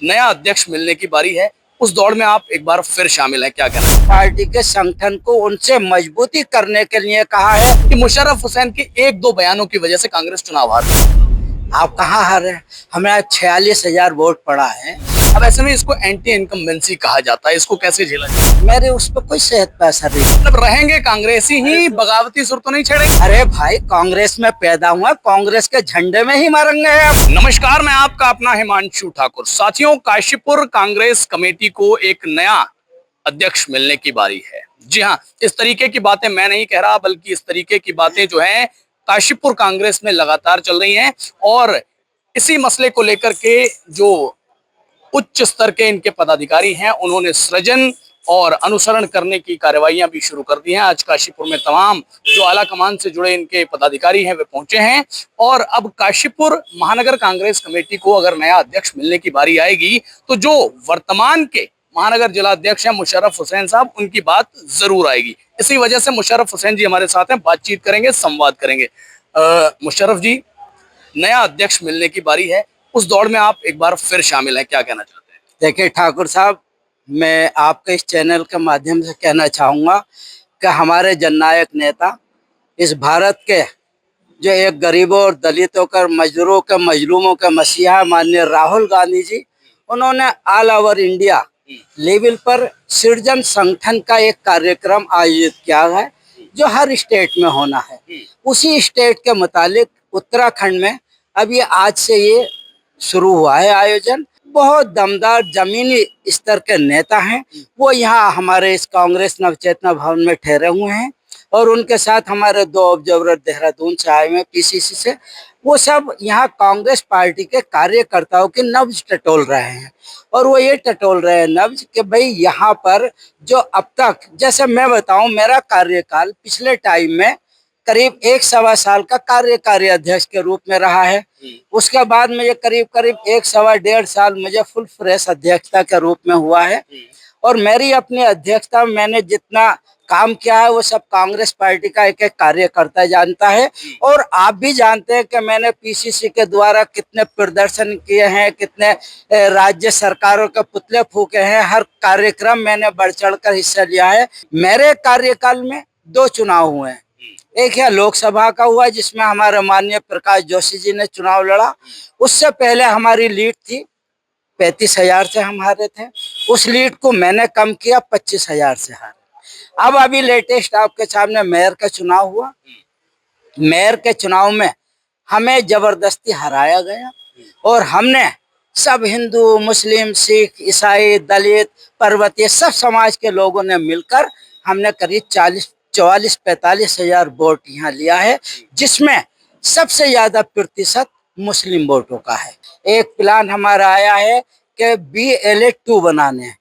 नया अध्यक्ष मिलने की बारी है। उस दौड़ में आप एक बार फिर शामिल हैं, क्या कहना है? पार्टी के संगठन को उनसे मजबूती करने के लिए कहा है। कि मुशर्रफ हुसैन के एक दो बयानों की वजह से कांग्रेस चुनाव हार गई। आप कहाँ हारे? हमें 46,000 वोट पड़ा है। अब ऐसे में इसको एंटी इनकम्बेंसी कहा जाता है, इसको कैसे झेला जाए? मेरे उस पर कोई सेहत पे असर नहीं। मतलब रहेंगे कांग्रेसी ही, बगावती सुर तो नहीं छेड़ेंगे? अरे भाई, कांग्रेस में पैदा हुआ, कांग्रेस के झंडे में ही मारेंगे आप। नमस्कार, मैं आपका अपना हिमांशु ठाकुर। साथियों, काशीपुर कांग्रेस कमेटी को एक नया अध्यक्ष मिलने की बारी है। जी हाँ, इस तरीके की बातें मैं नहीं कह रहा, बल्कि इस तरीके की बातें जो हैं काशीपुर कांग्रेस में लगातार चल रही हैं। और इसी मसले को लेकर के जो उच्च स्तर के इनके पदाधिकारी हैं, उन्होंने सृजन और अनुसरण करने की कार्रवाइयां भी शुरू कर दी हैं। आज काशीपुर में तमाम जो आला कमान से जुड़े इनके पदाधिकारी हैं वे पहुंचे हैं। और अब काशीपुर महानगर कांग्रेस कमेटी को अगर नया अध्यक्ष मिलने की बारी आएगी तो जो वर्तमान के महानगर जिला अध्यक्ष हैं मुशर्रफ हुसैन साहब, उनकी बात जरूर आएगी। इसी वजह से मुशर्रफ हुसैन जी हमारे साथ हैं, बातचीत करेंगे, संवाद करेंगे। मुशर्रफ जी, नया अध्यक्ष मिलने की बारी है, उस दौड़ में आप एक बार फिर शामिल हैं, क्या कहना चाहते हैं? देखिए ठाकुर साहब, मैं आपके इस चैनल के माध्यम से कहना चाहूँगा कि हमारे जननायक नेता, इस भारत के जो एक गरीबों और दलितों का, मजदूरों के, मजलूमों के मसीहा माननीय राहुल गांधी जी, उन्होंने ऑल ओवर इंडिया लेवल पर सृजन संगठन का एक कार्यक्रम आयोजित किया है जो हर स्टेट में होना है। उसी स्टेट के मुतालिक उत्तराखंड में अब ये आज से ये शुरू हुआ है आयोजन। बहुत दमदार जमीनी स्तर के नेता हैं, वो यहाँ हमारे इस कांग्रेस नवचेतना भवन में ठहरे हुए हैं। और उनके साथ हमारे 2 ऑब्जर्वर देहरादून से आए हुए हैं, पीसीसी से। वो सब यहाँ कांग्रेस पार्टी के कार्यकर्ताओं की नब्ज टटोल रहे हैं। और वो ये टटोल रहे हैं नब्ज कि भाई यहाँ पर जो अब तक, जैसे मैं बताऊं, मेरा कार्यकाल पिछले टाइम में करीब 1-1.25 साल का कार्यकारी अध्यक्ष के रूप में रहा है। उसके बाद मुझे करीब 1-1.25 साल मुझे फुल फ्रेश अध्यक्षता के रूप में हुआ है। और मेरी अपनी अध्यक्षता में मैंने जितना काम किया है वो सब कांग्रेस पार्टी का एक एक कार्यकर्ता जानता है। और आप भी जानते हैं कि मैंने पीसीसी के द्वारा कितने प्रदर्शन किए हैं, कितने राज्य सरकारों के पुतले फूके हैं। हर कार्यक्रम मैंने बढ़ चढ़ कर हिस्सा लिया है। मेरे कार्यकाल में 2 चुनाव हुए हैं। एक है लोकसभा का हुआ जिसमें हमारे माननीय प्रकाश जोशी जी ने चुनाव लड़ा। उससे पहले हमारी लीड थी 35,000 से हम हारे थे। उस लीड को मैंने कम किया, 25,000 से हारे। अब अभी लेटेस्ट आपके सामने मेयर का चुनाव हुआ। मेयर के चुनाव में हमें जबरदस्ती हराया गया। और हमने सब हिंदू, मुस्लिम, सिख, ईसाई, दलित, पर्वतीय सब समाज के लोगों ने मिलकर हमने करीब 44-45,000 वोट यहाँ लिया है, जिसमें सबसे ज्यादा प्रतिशत मुस्लिम वोटों का है। एक प्लान हमारा आया है कि BLA-2 बनाने हैं,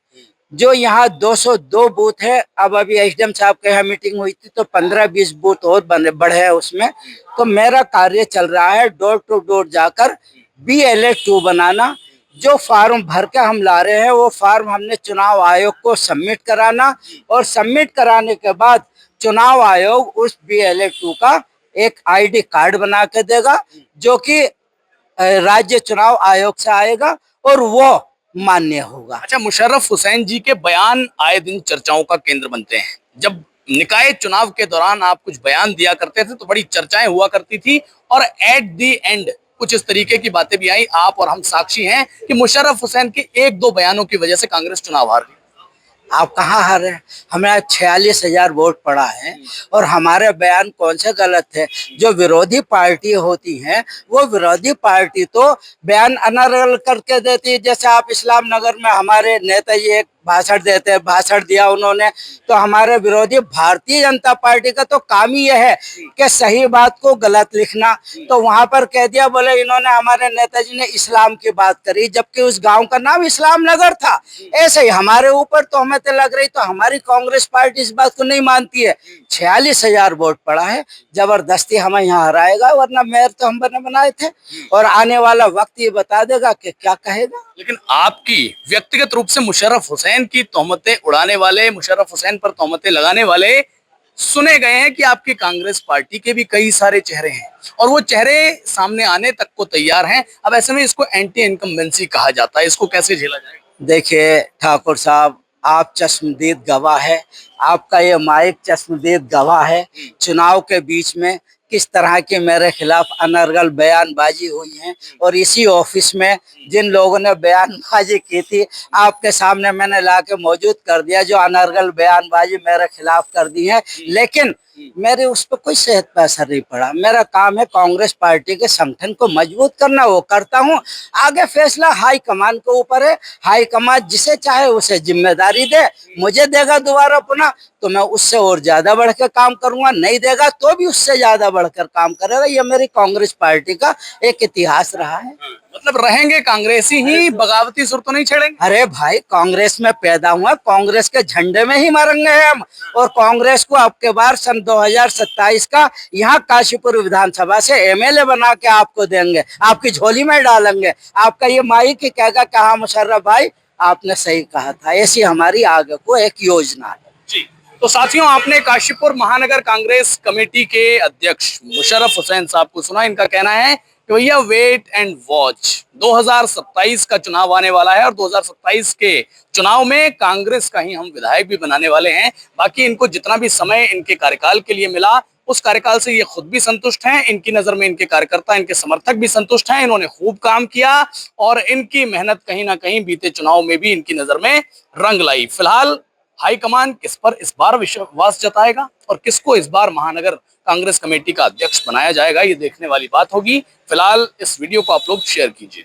जो यहाँ 202 बूथ है। अब अभी एसडीएम साहब के यहाँ मीटिंग हुई थी तो 15-20 बूथ और बढ़े हैं उसमें। तो मेरा कार्य चल रहा है डोर टू डोर जाकर BLA-2 बनाना। जो फार्म भर के हम ला रहे हैं वो फार्म हमने चुनाव आयोग को सबमिट कराना, और सबमिट कराने के बाद चुनाव आयोग उस BLA-2 का एक ID कार्ड बना के देगा, जो कि राज्य चुनाव आयोग से आएगा और वो मान्य होगा। अच्छा, मुशर्रफ हुसैन जी के बयान आए दिन चर्चाओं का केंद्र बनते हैं। जब निकाय चुनाव के दौरान आप कुछ बयान दिया करते थे तो बड़ी चर्चाएं हुआ करती थी, और एट दी एंड कुछ इस तरीके की बातें भी आई। आप और हम साक्षी हैं कि मुशर्रफ हुसैन के एक दो बयानों की वजह से कांग्रेस चुनाव हार गई। आप कहाँ हारे? हमें 46,000 वोट पड़ा है। और हमारे बयान कौन से गलत थे? जो विरोधी पार्टी होती हैं वो विरोधी पार्टी तो बयान अनर्गल करके देती है। जैसे आप इस्लाम नगर में हमारे नेता जी एक भाषण देते हैं, भाषण दिया उन्होंने, तो हमारे विरोधी भारतीय जनता पार्टी का तो काम ही यह है कि सही बात को गलत लिखना। तो वहां पर कह दिया, बोले इन्होंने, हमारे नेताजी ने इस्लाम की बात करी, जबकि उस गांव का नाम इस्लाम नगर था। ऐसे ही हमारे ऊपर तो हमें तो लग रही, तो हमारी कांग्रेस पार्टी इस बात को नहीं मानती है। 46,000 वोट पड़ा है, जबरदस्ती हमें यहाँ हराएगा, वरना मेयर तो हम बनाए थे। और आने वाला वक्त ये बता देगा कि क्या कहेगा। लेकिन आपकी व्यक्तिगत रूप से मुशर्रफ हुसैन की तोहमतें उड़ाने वाले, मुशर्रफ हुसैन पर तोहमतें लगाने वाले सुने गए हैं कि आपकी कांग्रेस पार्टी के भी कई सारे चेहरे हैं और वो चेहरे सामने आने तक को तैयार हैं। अब ऐसे में इसको एंटी इनकम्बेंसी कहा जाता है, इसको कैसे झेला जाएगा? देखिए ठाकुर साहब, आप चश्मदीद गवाह है, आपका ये माइक चश्मदीद गवाह है। चुनाव के बीच में किस तरह की मेरे खिलाफ अनर्गल बयानबाजी हुई है और इसी ऑफिस में जिन लोगों ने बयानबाजी की थी आपके सामने मैंने लाके मौजूद कर दिया, जो अनर्गल बयानबाजी मेरे खिलाफ कर दी है। लेकिन मेरे उस पर कोई सेहत पर असर नहीं पड़ा। मेरा काम है कांग्रेस पार्टी के संगठन को मजबूत करना, वो करता हूँ। आगे फैसला हाईकमान के ऊपर है। हाईकमान जिसे चाहे उसे जिम्मेदारी दे, मुझे देगा दोबारा पुनः तो मैं उससे और ज्यादा बढ़ के काम करूंगा, नहीं देगा तो भी उससे ज्यादा बढ़कर काम करेगा। ये मेरी कांग्रेस पार्टी का एक इतिहास रहा है। मतलब रहेंगे कांग्रेसी ही, बगावती सुर तो नहीं छेड़ेंगे? अरे भाई, कांग्रेस में पैदा हुआ, कांग्रेस के झंडे में ही मरेंगे हम। और कांग्रेस को अब के बार सन 2027 का यहाँ काशीपुर विधानसभा से एमएलए बना के आपको देंगे, आपकी झोली में डालेंगे। आपका ये माइक ही कहेगा कि हाँ मुशर्रफ भाई आपने सही कहा था। ऐसी हमारी आगे को एक योजना है जी। तो साथियों, आपने काशीपुर महानगर कांग्रेस कमेटी के अध्यक्ष मुशर्रफ हुसैन साहब को सुना। इनका कहना है कि भैया वेट एंड वॉच, 2027 का चुनाव आने वाला है और 2027 के चुनाव में कांग्रेस का ही हम विधायक भी बनाने वाले हैं। बाकी इनको जितना भी समय इनके कार्यकाल के लिए मिला उस कार्यकाल से ये खुद भी संतुष्ट हैं। इनकी नजर में इनके कार्यकर्ता, इनके समर्थक भी संतुष्ट हैं। इन्होंने खूब काम किया और इनकी मेहनत कहीं ना कहीं बीते चुनाव में भी इनकी नजर में रंग लाई। फिलहाल हाईकमान किस पर इस बार विश्वास जताएगा और किसको इस बार महानगर कांग्रेस कमेटी का अध्यक्ष बनाया जाएगा, ये देखने वाली बात होगी। फिलहाल इस वीडियो को आप लोग शेयर कीजिए।